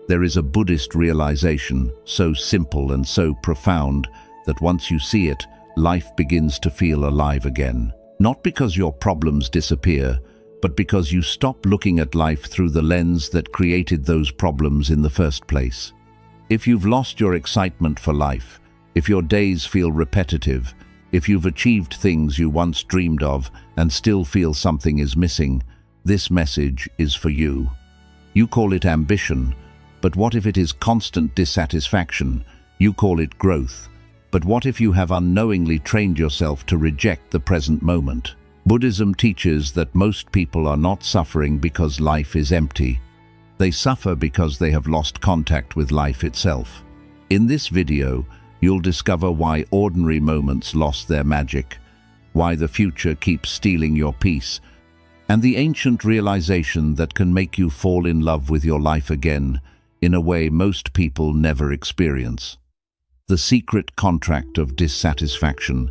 There is a Buddhist realization, so simple and so profound, that once you see it, life begins to feel alive again. Not because your problems disappear, but because you stop looking at life through the lens that created those problems in the first place. If you've lost your excitement for life, if your days feel repetitive, if you've achieved things you once dreamed of and still feel something is missing, this message is for you. You call it ambition, but what if it is constant dissatisfaction? You call it growth, but what if you have unknowingly trained yourself to reject the present moment? Buddhism teaches that most people are not suffering because life is empty. They suffer because they have lost contact with life itself. In this video, you'll discover why ordinary moments lost their magic, why the future keeps stealing your peace, and the ancient realization that can make you fall in love with your life again in a way most people never experience. The secret contract of dissatisfaction.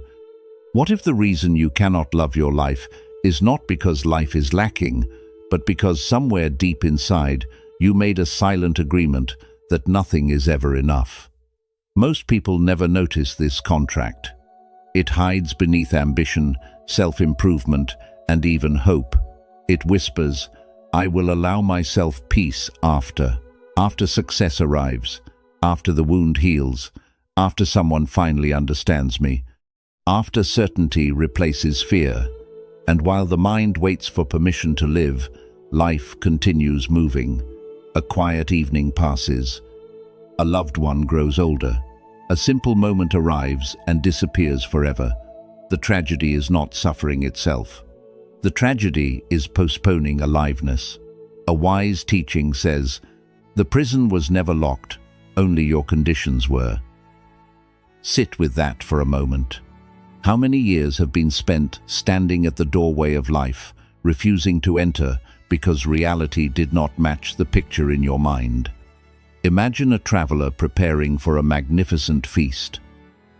What if the reason you cannot love your life is not because life is lacking, but because somewhere deep inside you made a silent agreement that nothing is ever enough? Most people never notice this contract. It hides beneath ambition, self-improvement, and even hope. It whispers, "I will allow myself peace after success arrives, after the wound heals, after someone finally understands me, after certainty replaces fear." And while the mind waits for permission to live, life continues moving. A quiet evening passes. A loved one grows older. A simple moment arrives and disappears forever. The tragedy is not suffering itself. The tragedy is postponing aliveness. A wise teaching says, "The prison was never locked, only your conditions were." Sit with that for a moment. How many years have been spent standing at the doorway of life, refusing to enter because reality did not match the picture in your mind? Imagine a traveler preparing for a magnificent feast.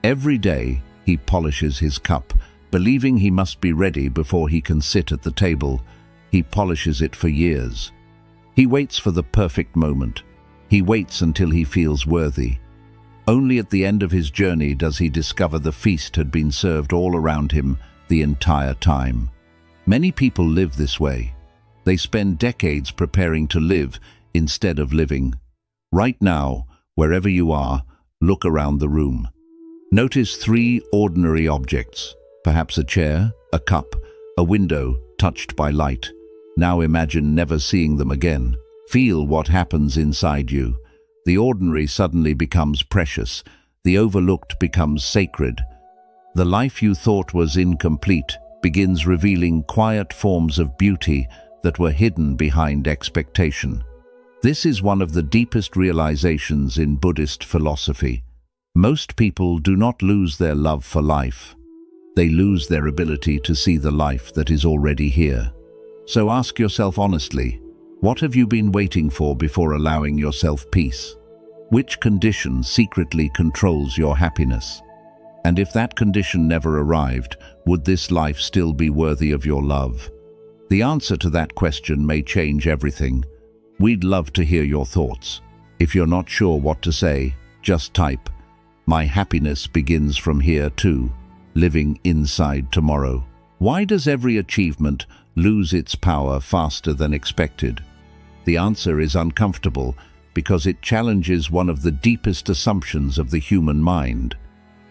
Every day, he polishes his cup, believing he must be ready before he can sit at the table. He polishes it for years. He waits for the perfect moment. He waits until he feels worthy. Only at the end of his journey does he discover the feast had been served all around him the entire time. Many people live this way. They spend decades preparing to live instead of living. Right now, wherever you are, look around the room. Notice 3 ordinary objects, perhaps a chair, a cup, a window touched by light. Now imagine never seeing them again. Feel what happens inside you. The ordinary suddenly becomes precious. The overlooked becomes sacred. The life you thought was incomplete begins revealing quiet forms of beauty that were hidden behind expectation. This is one of the deepest realizations in Buddhist philosophy. Most people do not lose their love for life. They lose their ability to see the life that is already here. So ask yourself honestly, what have you been waiting for before allowing yourself peace? Which condition secretly controls your happiness? And if that condition never arrived, would this life still be worthy of your love? The answer to that question may change everything. We'd love to hear your thoughts. If you're not sure what to say, just type, "My happiness begins from here too," living inside tomorrow. Why does every achievement lose its power faster than expected? The answer is uncomfortable because it challenges one of the deepest assumptions of the human mind.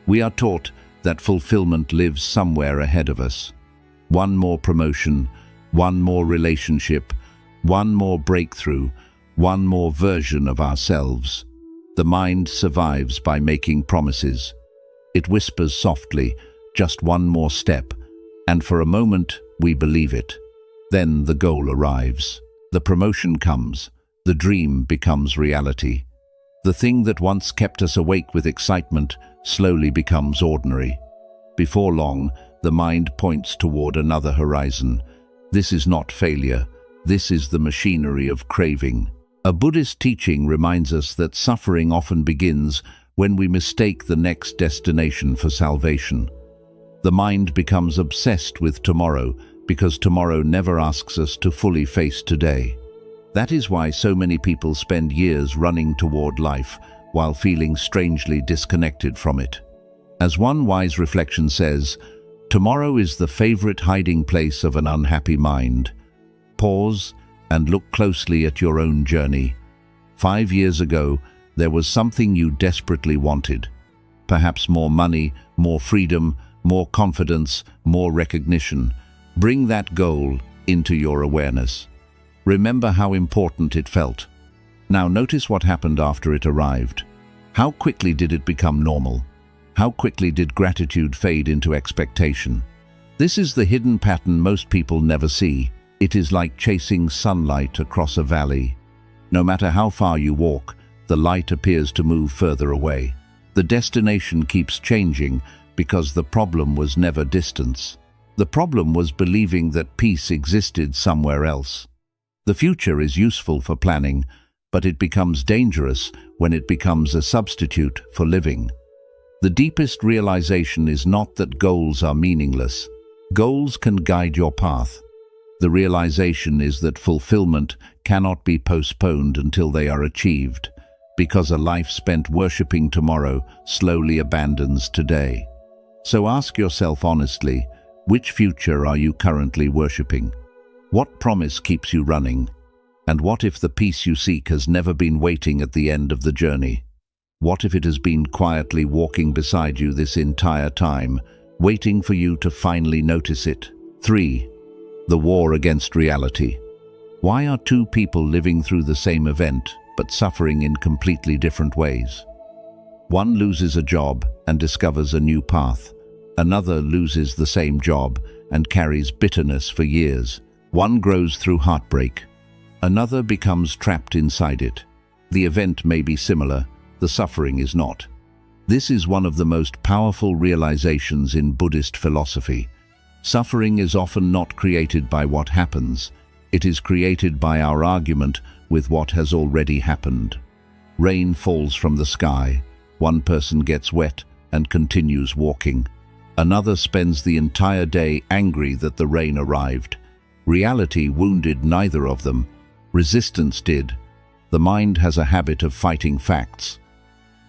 We are taught that fulfillment lives somewhere ahead of us. One more promotion, one more relationship, one more breakthrough, one more version of ourselves. The mind survives by making promises. It whispers softly, just one more step, and for a moment we believe it. Then the goal arrives. The promotion comes. The dream becomes reality. The thing that once kept us awake with excitement slowly becomes ordinary. Before long, the mind points toward another horizon. This is not failure. This is the machinery of craving. A Buddhist teaching reminds us that suffering often begins when we mistake the next destination for salvation. The mind becomes obsessed with tomorrow because tomorrow never asks us to fully face today. That is why so many people spend years running toward life while feeling strangely disconnected from it. As one wise reflection says, tomorrow is the favorite hiding place of an unhappy mind. Pause and look closely at your own journey. 5 years ago, there was something you desperately wanted. Perhaps more money, more freedom, more confidence, more recognition. Bring that goal into your awareness. Remember how important it felt. Now notice what happened after it arrived. How quickly did it become normal? How quickly did gratitude fade into expectation? This is the hidden pattern most people never see. It is like chasing sunlight across a valley. No matter how far you walk, the light appears to move further away. The destination keeps changing because the problem was never distance. The problem was believing that peace existed somewhere else. The future is useful for planning, but it becomes dangerous when it becomes a substitute for living. The deepest realization is not that goals are meaningless. Goals can guide your path. The realization is that fulfillment cannot be postponed until they are achieved, because a life spent worshipping tomorrow slowly abandons today. So ask yourself honestly, which future are you currently worshipping? What promise keeps you running? And what if the peace you seek has never been waiting at the end of the journey? What if it has been quietly walking beside you this entire time, waiting for you to finally notice it? 3. The war against reality. Why are two people living through the same event, but suffering in completely different ways? One loses a job and discovers a new path. Another loses the same job and carries bitterness for years. One grows through heartbreak. Another becomes trapped inside it. The event may be similar, the suffering is not. This is one of the most powerful realizations in Buddhist philosophy. Suffering is often not created by what happens. It is created by our argument with what has already happened. Rain falls from the sky. One person gets wet and continues walking. Another spends the entire day angry that the rain arrived. Reality wounded neither of them. Resistance did. The mind has a habit of fighting facts.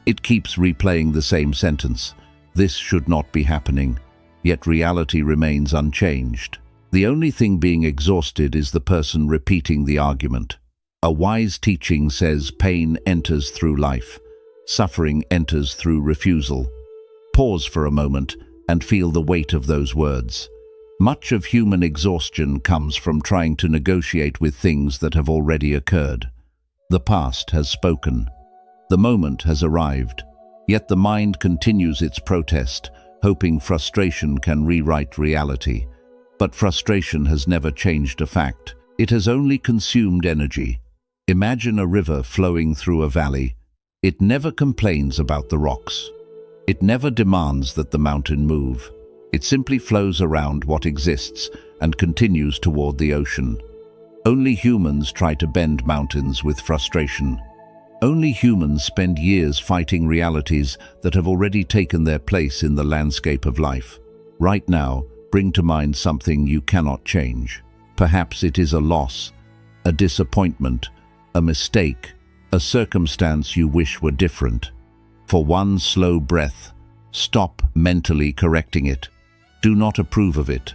It keeps replaying the same sentence. This should not be happening. Yet reality remains unchanged. The only thing being exhausted is the person repeating the argument. A wise teaching says pain enters through life. Suffering enters through refusal. Pause for a moment and feel the weight of those words. Much of human exhaustion comes from trying to negotiate with things that have already occurred. The past has spoken. The moment has arrived, yet the mind continues its protest, hoping frustration can rewrite reality. But frustration has never changed a fact. It has only consumed energy. Imagine a river flowing through a valley. It never complains about the rocks. It never demands that the mountain move. It simply flows around what exists and continues toward the ocean. Only humans try to bend mountains with frustration. Only humans spend years fighting realities that have already taken their place in the landscape of life. Right now, bring to mind something you cannot change. Perhaps it is a loss, a disappointment, a mistake, a circumstance you wish were different. For one slow breath, stop mentally correcting it. Do not approve of it.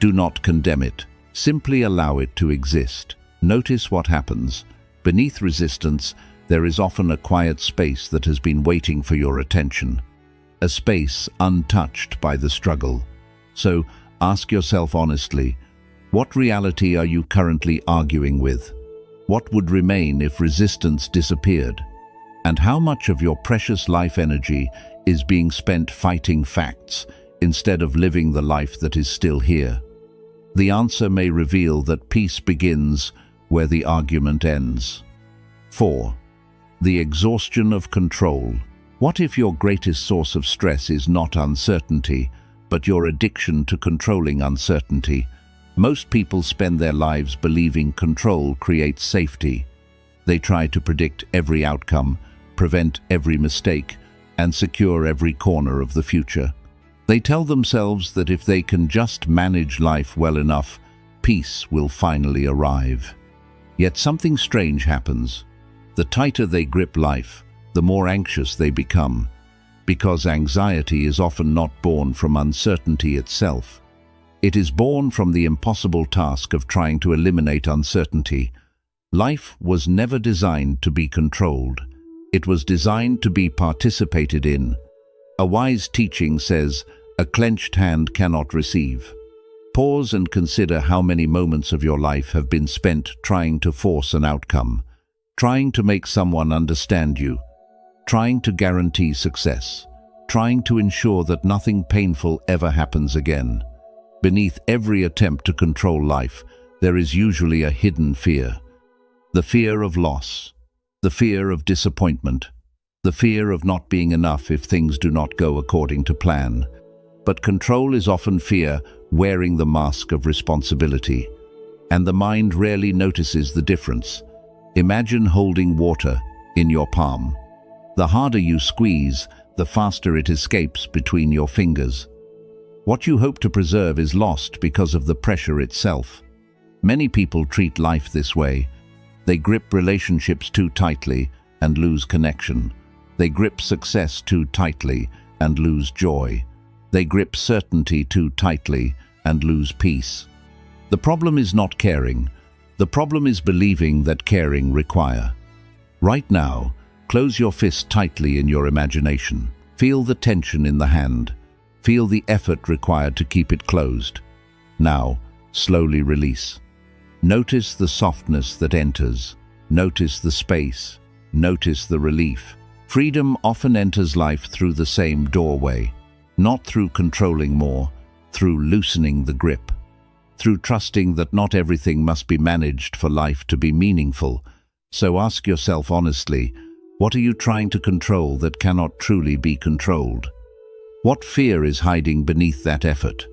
Do not condemn it. Simply allow it to exist. Notice what happens. Beneath resistance, there is often a quiet space that has been waiting for your attention. A space untouched by the struggle. So, ask yourself honestly, what reality are you currently arguing with? What would remain if resistance disappeared? And how much of your precious life energy is being spent fighting facts instead of living the life that is still here? The answer may reveal that peace begins where the argument ends. 4. The exhaustion of control. What if your greatest source of stress is not uncertainty, but your addiction to controlling uncertainty? Most people spend their lives believing control creates safety. They try to predict every outcome, prevent every mistake, and secure every corner of the future. They tell themselves that if they can just manage life well enough, peace will finally arrive. Yet something strange happens. The tighter they grip life, the more anxious they become, because anxiety is often not born from uncertainty itself. It is born from the impossible task of trying to eliminate uncertainty. Life was never designed to be controlled. It was designed to be participated in. A wise teaching says, "A clenched hand cannot receive." Pause and consider how many moments of your life have been spent trying to force an outcome, trying to make someone understand you, trying to guarantee success, trying to ensure that nothing painful ever happens again. Beneath every attempt to control life, there is usually a hidden fear. The fear of loss, the fear of disappointment, the fear of not being enough if things do not go according to plan. But control is often fear wearing the mask of responsibility, and the mind rarely notices the difference. Imagine holding water in your palm. The harder you squeeze, the faster it escapes between your fingers. What you hope to preserve is lost because of the pressure itself. Many people treat life this way. They grip relationships too tightly and lose connection. They grip success too tightly and lose joy. They grip certainty too tightly and lose peace. The problem is not caring. The problem is believing that caring requires. Right now, close your fist tightly in your imagination. Feel the tension in the hand. Feel the effort required to keep it closed. Now, slowly release. Notice the softness that enters. Notice the space. Notice the relief. Freedom often enters life through the same doorway. Not through controlling more, through loosening the grip. Through trusting that not everything must be managed for life to be meaningful. So ask yourself honestly, what are you trying to control that cannot truly be controlled? What fear is hiding beneath that effort?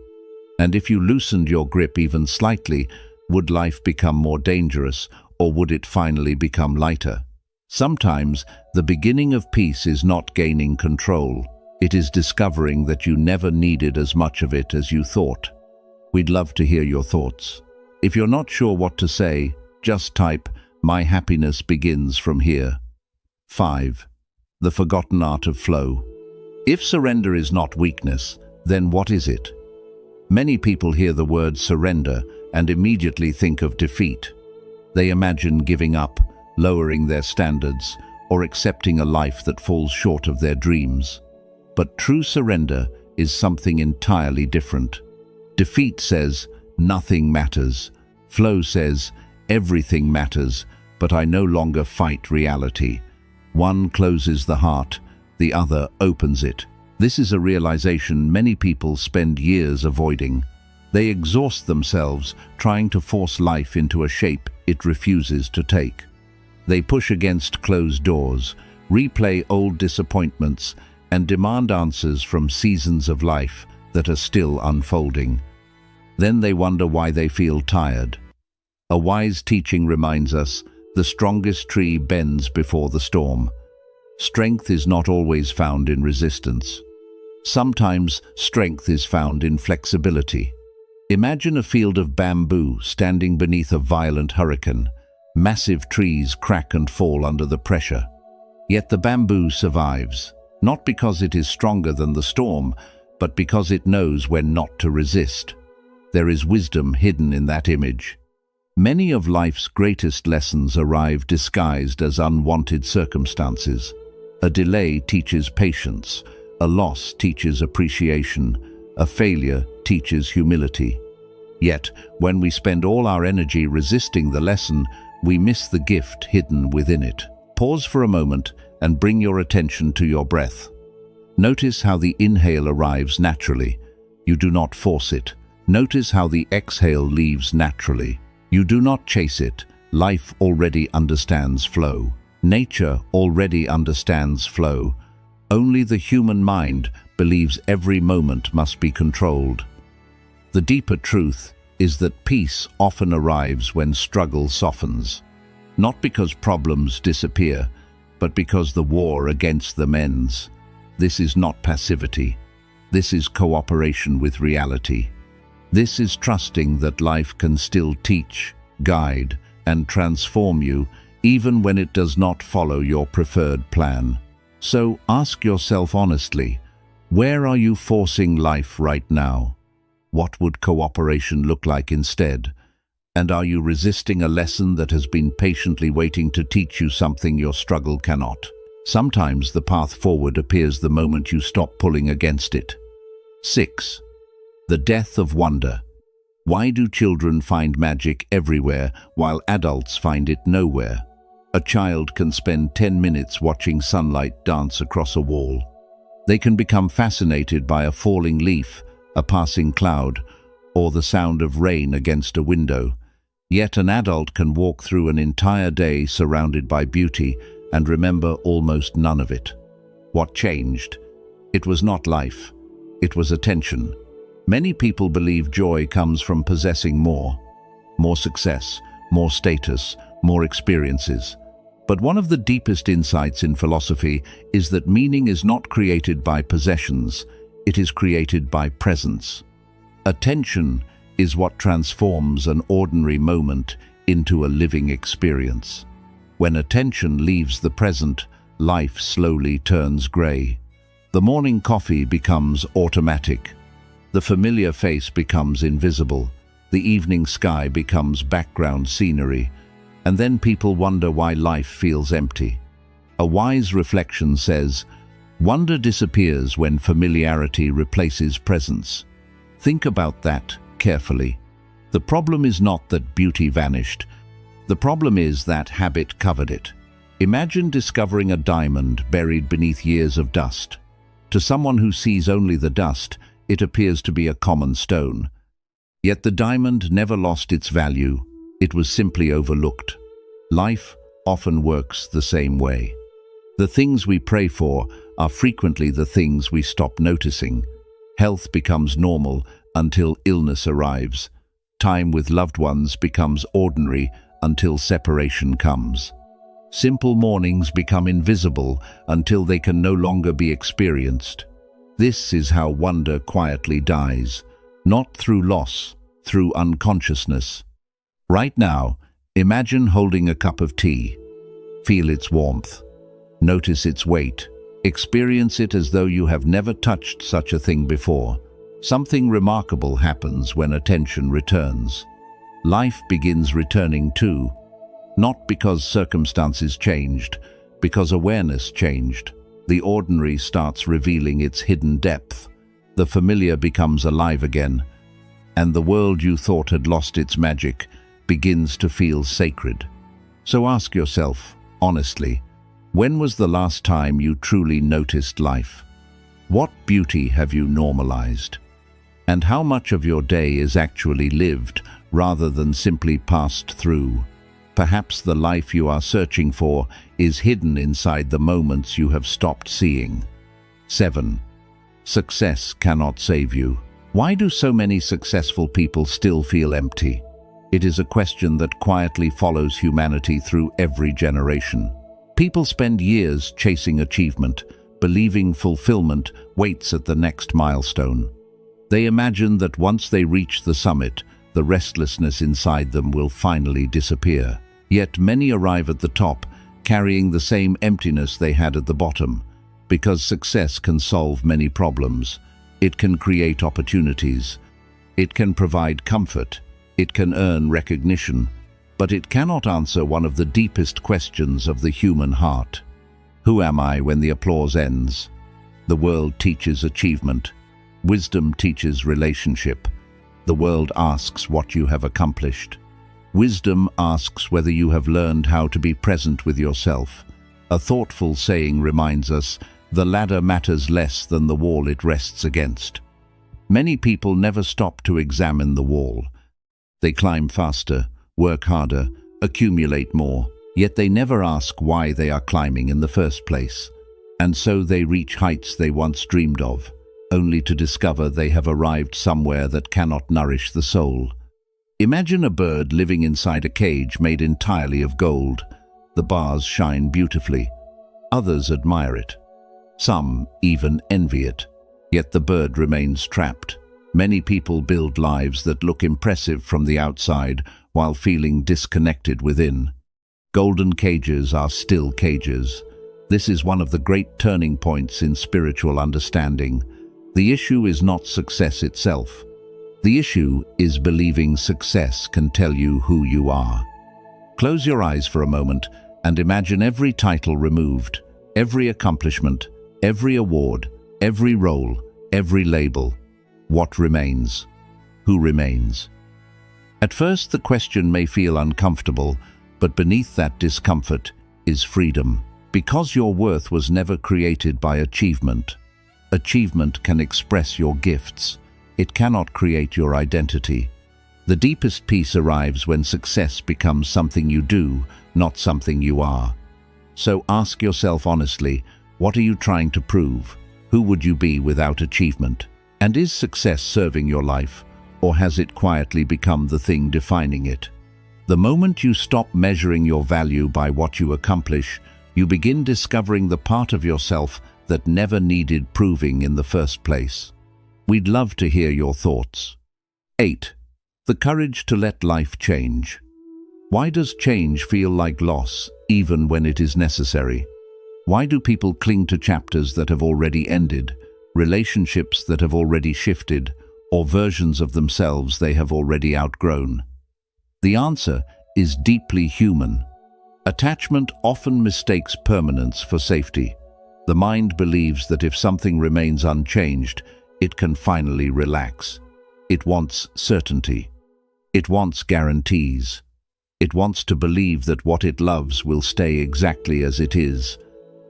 And if you loosened your grip even slightly, would life become more dangerous, or would it finally become lighter? Sometimes, the beginning of peace is not gaining control. It is discovering that you never needed as much of it as you thought. We'd love to hear your thoughts. If you're not sure what to say, just type, "My happiness begins from here." 5. The forgotten art of flow. If surrender is not weakness, then what is it? Many people hear the word surrender and immediately think of defeat. They imagine giving up, lowering their standards, or accepting a life that falls short of their dreams. But true surrender is something entirely different. Defeat says, "Nothing matters." Flow says, "Everything matters, but I no longer fight reality." One closes the heart, the other opens it. This is a realization many people spend years avoiding. They exhaust themselves trying to force life into a shape it refuses to take. They push against closed doors, replay old disappointments, and demand answers from seasons of life that are still unfolding. Then they wonder why they feel tired. A wise teaching reminds us, the strongest tree bends before the storm. Strength is not always found in resistance. Sometimes strength is found in flexibility. Imagine a field of bamboo standing beneath a violent hurricane. Massive trees crack and fall under the pressure. Yet the bamboo survives, not because it is stronger than the storm, but because it knows when not to resist. There is wisdom hidden in that image. Many of life's greatest lessons arrive disguised as unwanted circumstances. A delay teaches patience, a loss teaches appreciation, a failure teaches humility. Yet, when we spend all our energy resisting the lesson, we miss the gift hidden within it. Pause for a moment and bring your attention to your breath. Notice how the inhale arrives naturally. You do not force it. Notice how the exhale leaves naturally. You do not chase it. Life already understands flow. Nature already understands flow. Only the human mind believes every moment must be controlled. The deeper truth is that peace often arrives when struggle softens. Not because problems disappear, but because the war against them ends. This is not passivity. This is cooperation with reality. This is trusting that life can still teach, guide, and transform you, even when it does not follow your preferred plan. So ask yourself honestly, where are you forcing life right now? What would cooperation look like instead? And are you resisting a lesson that has been patiently waiting to teach you something your struggle cannot? Sometimes the path forward appears the moment you stop pulling against it. 6. The death of wonder. Why do children find magic everywhere while adults find it nowhere? A child can spend 10 minutes watching sunlight dance across a wall. They can become fascinated by a falling leaf, a passing cloud, or the sound of rain against a window. Yet an adult can walk through an entire day surrounded by beauty and remember almost none of it. What changed? It was not life. It was attention. Many people believe joy comes from possessing more success, more status, more experiences. But one of the deepest insights in philosophy is that meaning is not created by possessions, it is created by presence. Attention is what transforms an ordinary moment into a living experience. When attention leaves the present, life slowly turns grey. The morning coffee becomes automatic. The familiar face becomes invisible. The evening sky becomes background scenery. And then people wonder why life feels empty. A wise reflection says, wonder disappears when familiarity replaces presence. Think about that carefully. The problem is not that beauty vanished. The problem is that habit covered it. Imagine discovering a diamond buried beneath years of dust. To someone who sees only the dust, it appears to be a common stone. Yet the diamond never lost its value. It was simply overlooked. Life often works the same way. The things we pray for are frequently the things we stop noticing. Health becomes normal until illness arrives. Time with loved ones becomes ordinary until separation comes. Simple mornings become invisible until they can no longer be experienced. This is how wonder quietly dies, not through loss, through unconsciousness. Right now, imagine holding a cup of tea. Feel its warmth. Notice its weight. Experience it as though you have never touched such a thing before. Something remarkable happens when attention returns. Life begins returning too, not because circumstances changed, because awareness changed. The ordinary starts revealing its hidden depth. The familiar becomes alive again, and the world you thought had lost its magic begins to feel sacred. So ask yourself, honestly, when was the last time you truly noticed life? What beauty have you normalized? And how much of your day is actually lived rather than simply passed through? Perhaps the life you are searching for is hidden inside the moments you have stopped seeing. 7. Success cannot save you. Why do so many successful people still feel empty? It is a question that quietly follows humanity through every generation. People spend years chasing achievement, believing fulfillment waits at the next milestone. They imagine that once they reach the summit, the restlessness inside them will finally disappear. Yet many arrive at the top, carrying the same emptiness they had at the bottom. Because success can solve many problems. It can create opportunities. It can provide comfort. It can earn recognition. But it cannot answer one of the deepest questions of the human heart. Who am I when the applause ends? The world teaches achievement. Wisdom teaches relationship. The world asks what you have accomplished. Wisdom asks whether you have learned how to be present with yourself. A thoughtful saying reminds us, the ladder matters less than the wall it rests against. Many people never stop to examine the wall. They climb faster, work harder, accumulate more, yet they never ask why they are climbing in the first place. And so they reach heights they once dreamed of, only to discover they have arrived somewhere that cannot nourish the soul. Imagine a bird living inside a cage made entirely of gold. The bars shine beautifully. Others admire it. Some even envy it. Yet the bird remains trapped. Many people build lives that look impressive from the outside, while feeling disconnected within. Golden cages are still cages. This is one of the great turning points in spiritual understanding. The issue is not success itself. The issue is believing success can tell you who you are. Close your eyes for a moment and imagine every title removed, every accomplishment, every award, every role, every label. What remains? Who remains? At first, the question may feel uncomfortable, but beneath that discomfort is freedom. Because your worth was never created by achievement. Achievement can express your gifts. It cannot create your identity. The deepest peace arrives when success becomes something you do, not something you are. So ask yourself honestly, what are you trying to prove? Who would you be without achievement? And is success serving your life, or has it quietly become the thing defining it? The moment you stop measuring your value by what you accomplish, you begin discovering the part of yourself that never needed proving in the first place. We'd love to hear your thoughts. 8. The courage to let life change. Why does change feel like loss, even when it is necessary? Why do people cling to chapters that have already ended, relationships that have already shifted, or versions of themselves they have already outgrown? The answer is deeply human. Attachment often mistakes permanence for safety. The mind believes that if something remains unchanged, it can finally relax. It wants certainty. It wants guarantees. It wants to believe that what it loves will stay exactly as it is.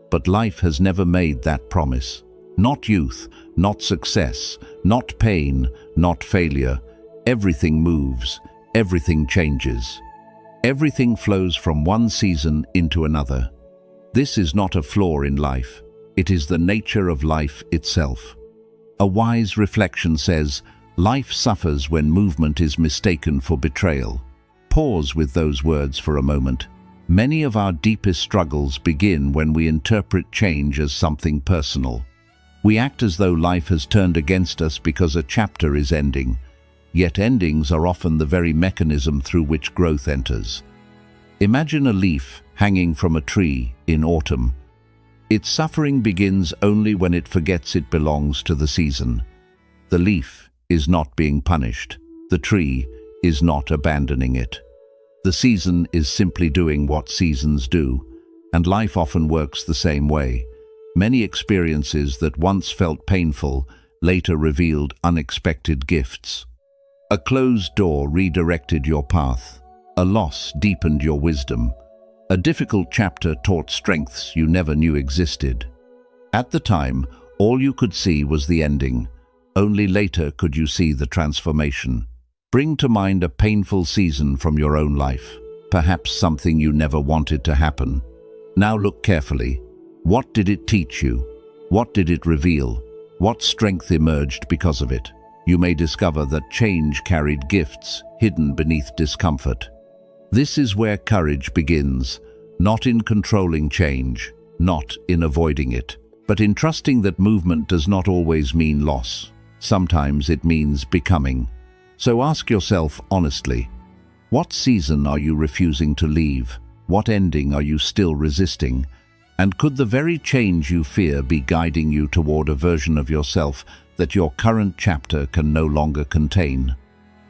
But life has never made that promise. Not youth, not success, not pain, not failure. Everything moves, everything changes. Everything flows from one season into another. This is not a flaw in life. It is the nature of life itself. A wise reflection says, life suffers when movement is mistaken for betrayal. Pause with those words for a moment. Many of our deepest struggles begin when we interpret change as something personal. We act as though life has turned against us because a chapter is ending. Yet endings are often the very mechanism through which growth enters. Imagine a leaf hanging from a tree in autumn. Its suffering begins only when it forgets it belongs to the season. The leaf is not being punished. The tree is not abandoning it. The season is simply doing what seasons do, and life often works the same way. Many experiences that once felt painful later revealed unexpected gifts. A closed door redirected your path. A loss deepened your wisdom. A difficult chapter taught strengths you never knew existed. At the time, all you could see was the ending. Only later could you see the transformation. Bring to mind a painful season from your own life, perhaps something you never wanted to happen. Now look carefully. What did it teach you? What did it reveal? What strength emerged because of it? You may discover that change carried gifts hidden beneath discomfort. This is where courage begins, not in controlling change, not in avoiding it, but in trusting that movement does not always mean loss. Sometimes it means becoming. So ask yourself honestly, what season are you refusing to leave? What ending are you still resisting? And could the very change you fear be guiding you toward a version of yourself that your current chapter can no longer contain?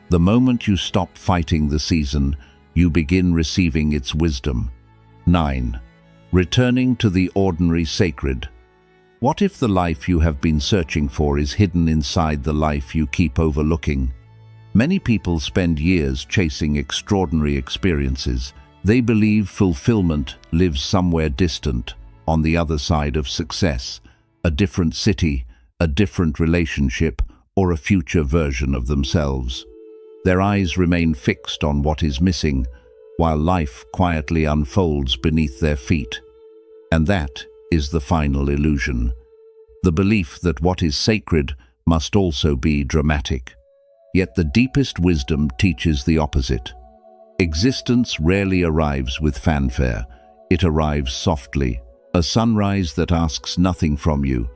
The moment you stop fighting the season, you begin receiving its wisdom. 9. Returning to the ordinary sacred. What if the life you have been searching for is hidden inside the life you keep overlooking? Many people spend years chasing extraordinary experiences. They believe fulfillment lives somewhere distant, on the other side of success, a different city, a different relationship, or a future version of themselves. Their eyes remain fixed on what is missing, while life quietly unfolds beneath their feet. And that is the final illusion. The belief that what is sacred must also be dramatic. Yet the deepest wisdom teaches the opposite. Existence rarely arrives with fanfare. It arrives softly, a sunrise that asks nothing from you,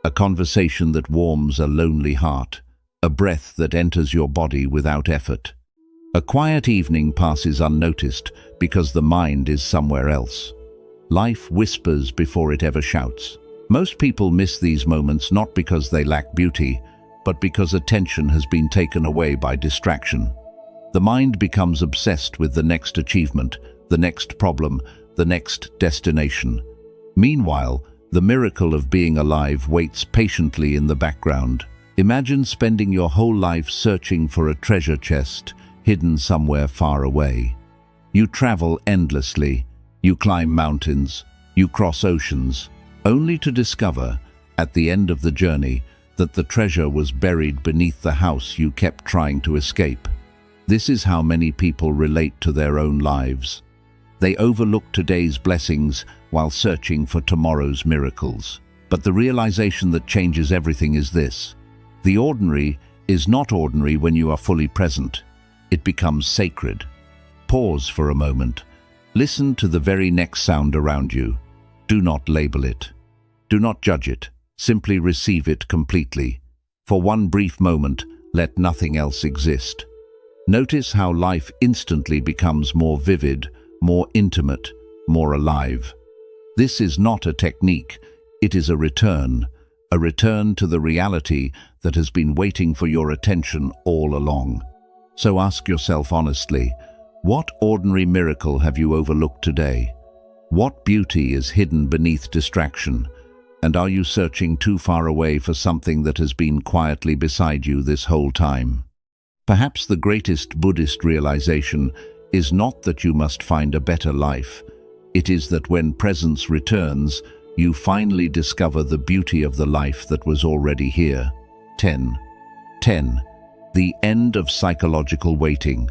a conversation that warms a lonely heart, a breath that enters your body without effort. A quiet evening passes unnoticed because the mind is somewhere else. Life whispers before it ever shouts. Most people miss these moments not because they lack beauty, but because attention has been taken away by distraction. The mind becomes obsessed with the next achievement, the next problem, the next destination. Meanwhile, the miracle of being alive waits patiently in the background. Imagine spending your whole life searching for a treasure chest hidden somewhere far away. You travel endlessly, you climb mountains, you cross oceans, only to discover, at the end of the journey, that the treasure was buried beneath the house you kept trying to escape. This is how many people relate to their own lives. They overlook today's blessings while searching for tomorrow's miracles. But the realization that changes everything is this: the ordinary is not ordinary when you are fully present. It becomes sacred. Pause for a moment. Listen to the very next sound around you. Do not label it. Do not judge it. Simply receive it completely. For one brief moment, let nothing else exist. Notice how life instantly becomes more vivid, more intimate, more alive. This is not a technique, it is a return to the reality that has been waiting for your attention all along. So ask yourself honestly, what ordinary miracle have you overlooked today? What beauty is hidden beneath distraction? And are you searching too far away for something that has been quietly beside you this whole time? Perhaps the greatest Buddhist realization is not that you must find a better life. It is that when presence returns, you finally discover the beauty of the life that was already here. 10. The end of psychological waiting.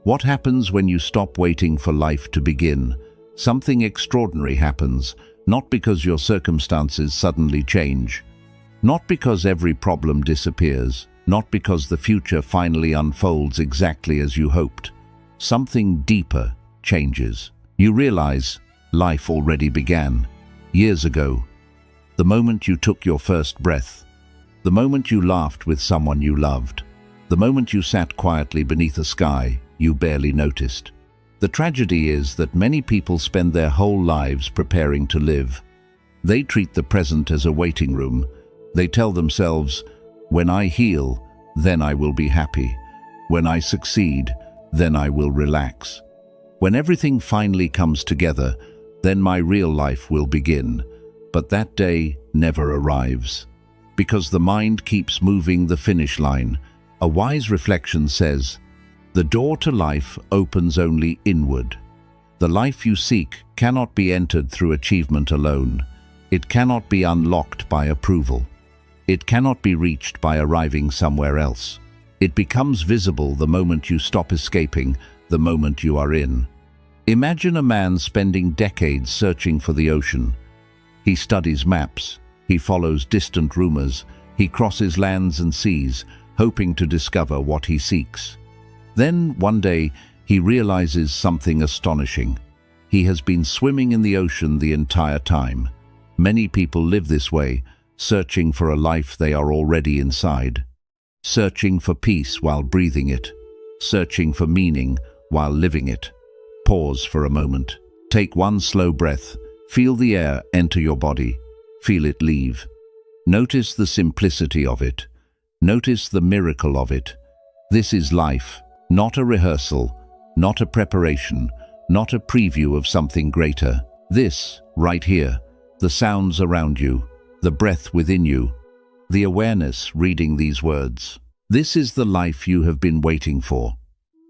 What happens when you stop waiting for life to begin? Something extraordinary happens, not because your circumstances suddenly change, not because every problem disappears, not because the future finally unfolds exactly as you hoped. Something deeper changes. You realize life already began, years ago. The moment you took your first breath, the moment you laughed with someone you loved, the moment you sat quietly beneath a sky you barely noticed. The tragedy is that many people spend their whole lives preparing to live. They treat the present as a waiting room. They tell themselves, when I heal, then I will be happy. When I succeed, then I will relax. When everything finally comes together, then my real life will begin. But that day never arrives. Because the mind keeps moving the finish line. A wise reflection says, the door to life opens only inward. The life you seek cannot be entered through achievement alone. It cannot be unlocked by approval. It cannot be reached by arriving somewhere else. It becomes visible the moment you stop escaping, the moment you are in. Imagine a man spending decades searching for the ocean. He studies maps, he follows distant rumors, he crosses lands and seas, hoping to discover what he seeks. Then, one day, he realizes something astonishing. He has been swimming in the ocean the entire time. Many people live this way, searching for a life they are already inside. Searching for peace while breathing it. Searching for meaning while living it. Pause for a moment. Take one slow breath. Feel the air enter your body. Feel it leave. Notice the simplicity of it. Notice the miracle of it. This is life. Not a rehearsal, not a preparation, not a preview of something greater. This, right here, the sounds around you, the breath within you, the awareness reading these words. This is the life you have been waiting for.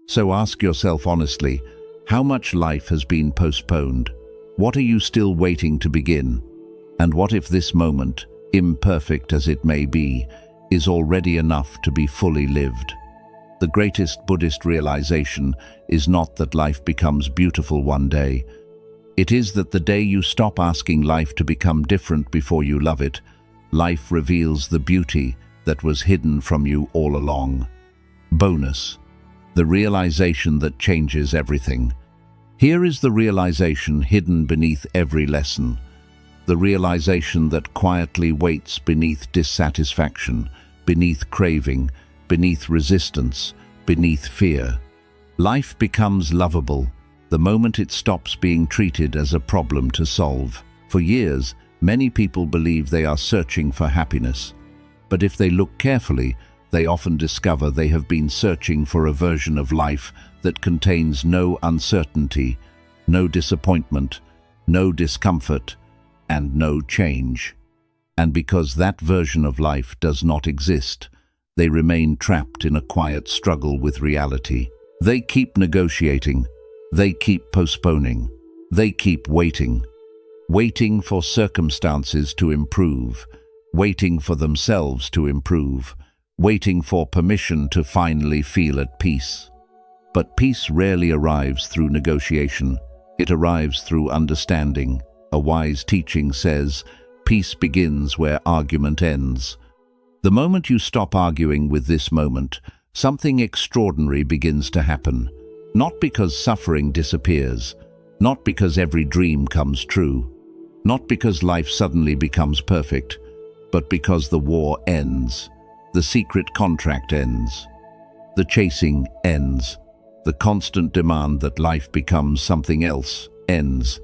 So ask yourself honestly, how much life has been postponed? What are you still waiting to begin? And what if this moment, imperfect as it may be, is already enough to be fully lived? The greatest Buddhist realization is not that life becomes beautiful one day. It is that the day you stop asking life to become different before you love it, life reveals the beauty that was hidden from you all along. Bonus: the realization that changes everything. Here is the realization hidden beneath every lesson. The realization that quietly waits beneath dissatisfaction, beneath craving, beneath resistance, beneath fear. Life becomes lovable the moment it stops being treated as a problem to solve. For years, many people believe they are searching for happiness. But if they look carefully, they often discover they have been searching for a version of life that contains no uncertainty, no disappointment, no discomfort, and no change. And because that version of life does not exist, they remain trapped in a quiet struggle with reality. They keep negotiating, they keep postponing, they keep waiting. Waiting for circumstances to improve, waiting for themselves to improve, waiting for permission to finally feel at peace. But peace rarely arrives through negotiation. It arrives through understanding. A wise teaching says, peace begins where argument ends. The moment you stop arguing with this moment, something extraordinary begins to happen. Not because suffering disappears, not because every dream comes true, not because life suddenly becomes perfect, but because the war ends, the secret contract ends, the chasing ends, the constant demand that life becomes something else ends,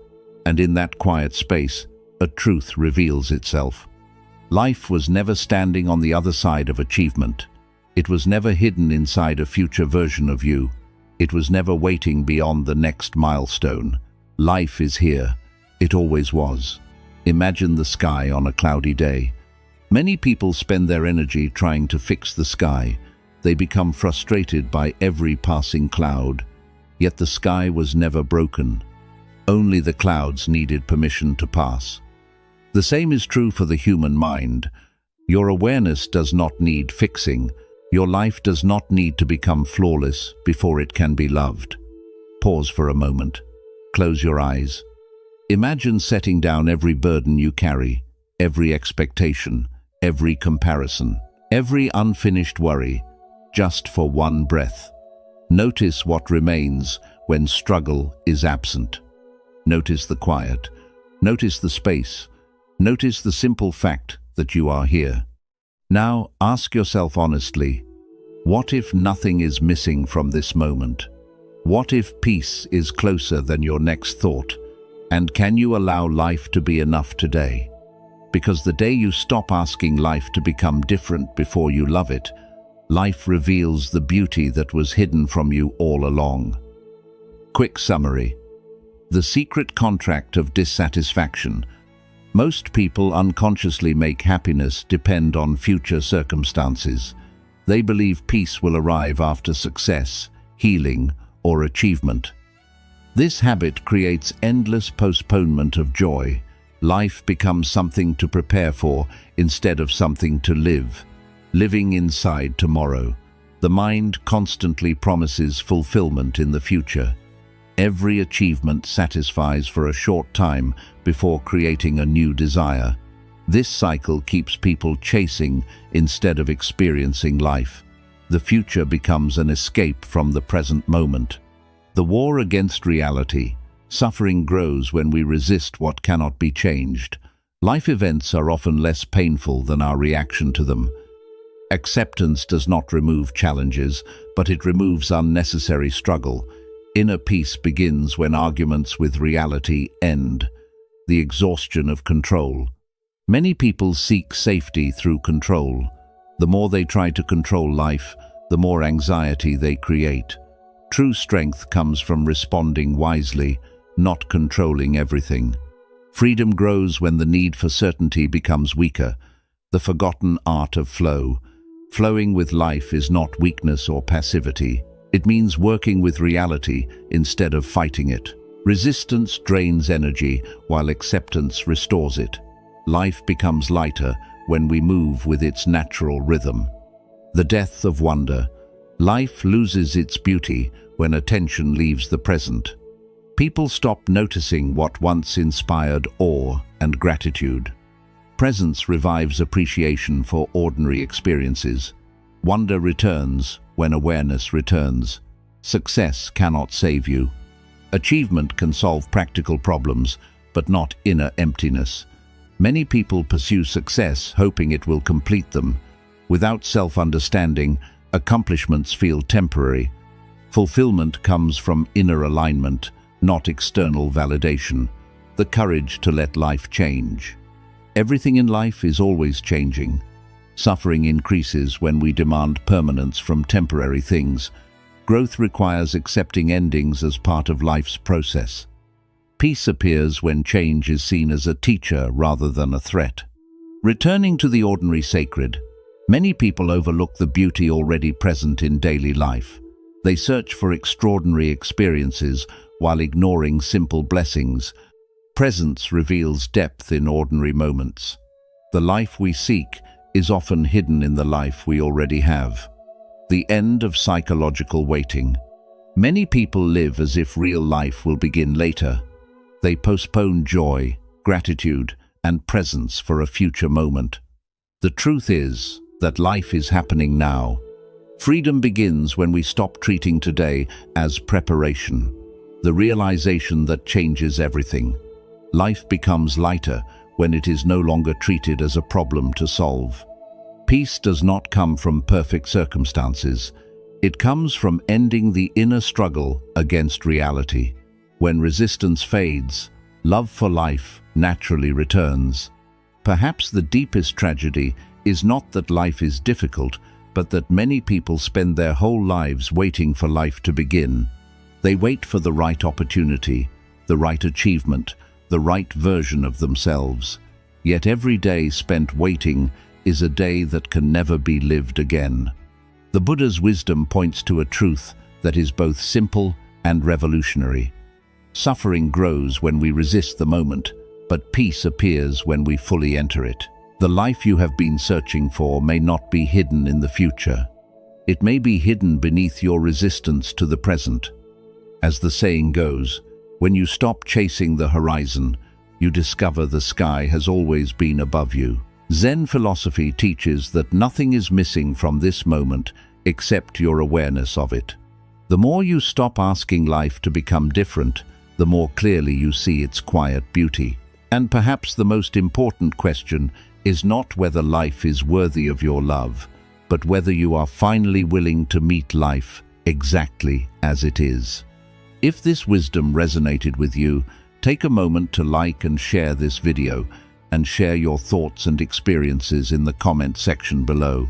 and in that quiet space, a truth reveals itself. Life was never standing on the other side of achievement. It was never hidden inside a future version of you. It was never waiting beyond the next milestone. Life is here. It always was. Imagine the sky on a cloudy day. Many people spend their energy trying to fix the sky. They become frustrated by every passing cloud. Yet the sky was never broken. Only the clouds needed permission to pass. The same is true for the human mind. Your awareness does not need fixing. Your life does not need to become flawless before it can be loved. Pause for a moment. Close your eyes. Imagine setting down every burden you carry, every expectation, every comparison, every unfinished worry, just for one breath. Notice what remains when struggle is absent. Notice the quiet. Notice the space. Notice the simple fact that you are here. Now ask yourself honestly, what if nothing is missing from this moment? What if peace is closer than your next thought? And can you allow life to be enough today? Because the day you stop asking life to become different before you love it, life reveals the beauty that was hidden from you all along. Quick summary. The secret contract of dissatisfaction. Most people unconsciously make happiness depend on future circumstances. They believe peace will arrive after success, healing, or achievement. This habit creates endless postponement of joy. Life becomes something to prepare for instead of something to live. Living inside tomorrow. The mind constantly promises fulfillment in the future. Every achievement satisfies for a short time before creating a new desire. This cycle keeps people chasing instead of experiencing life. The future becomes an escape from the present moment. The war against reality. Suffering grows when we resist what cannot be changed. Life events are often less painful than our reaction to them. Acceptance does not remove challenges, but it removes unnecessary struggle. Inner peace begins when arguments with reality end. The exhaustion of control. Many people seek safety through control. The more they try to control life, the more anxiety they create. True strength comes from responding wisely, not controlling everything. Freedom grows when the need for certainty becomes weaker. The forgotten art of flow. Flowing with life is not weakness or passivity. It means working with reality instead of fighting it. Resistance drains energy, while acceptance restores it. Life becomes lighter when we move with its natural rhythm. The death of wonder. Life loses its beauty when attention leaves the present. People stop noticing what once inspired awe and gratitude. Presence revives appreciation for ordinary experiences. Wonder returns when awareness returns. Success cannot save you. Achievement can solve practical problems, but not inner emptiness. Many people pursue success hoping it will complete them. Without self-understanding, accomplishments feel temporary. Fulfillment comes from inner alignment, not external validation, the courage to let life change. Everything in life is always changing. Suffering increases when we demand permanence from temporary things. Growth requires accepting endings as part of life's process. Peace appears when change is seen as a teacher rather than a threat. Returning to the ordinary sacred, many people overlook the beauty already present in daily life. They search for extraordinary experiences while ignoring simple blessings. Presence reveals depth in ordinary moments. The life we seek is often hidden in the life we already have. The end of psychological waiting. Many people live as if real life will begin later. They postpone joy, gratitude, and presence for a future moment. The truth is that life is happening now. Freedom begins when we stop treating today as preparation. The realization that changes everything. Life becomes lighter when it is no longer treated as a problem to solve. Peace does not come from perfect circumstances. It comes from ending the inner struggle against reality. When resistance fades, love for life naturally returns. Perhaps the deepest tragedy is not that life is difficult, but that many people spend their whole lives waiting for life to begin. They wait for the right opportunity, the right achievement, the right version of themselves. Yet every day spent waiting is a day that can never be lived again. The Buddha's wisdom points to a truth that is both simple and revolutionary. Suffering grows when we resist the moment, but peace appears when we fully enter it. The life you have been searching for may not be hidden in the future. It may be hidden beneath your resistance to the present. As the saying goes, when you stop chasing the horizon, you discover the sky has always been above you. Zen philosophy teaches that nothing is missing from this moment except your awareness of it. The more you stop asking life to become different, the more clearly you see its quiet beauty. And perhaps the most important question is not whether life is worthy of your love, but whether you are finally willing to meet life exactly as it is. If this wisdom resonated with you, take a moment to like and share this video, and share your thoughts and experiences in the comment section below.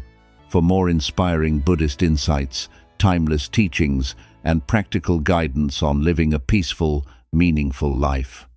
For more inspiring Buddhist insights, timeless teachings, and practical guidance on living a peaceful, meaningful life.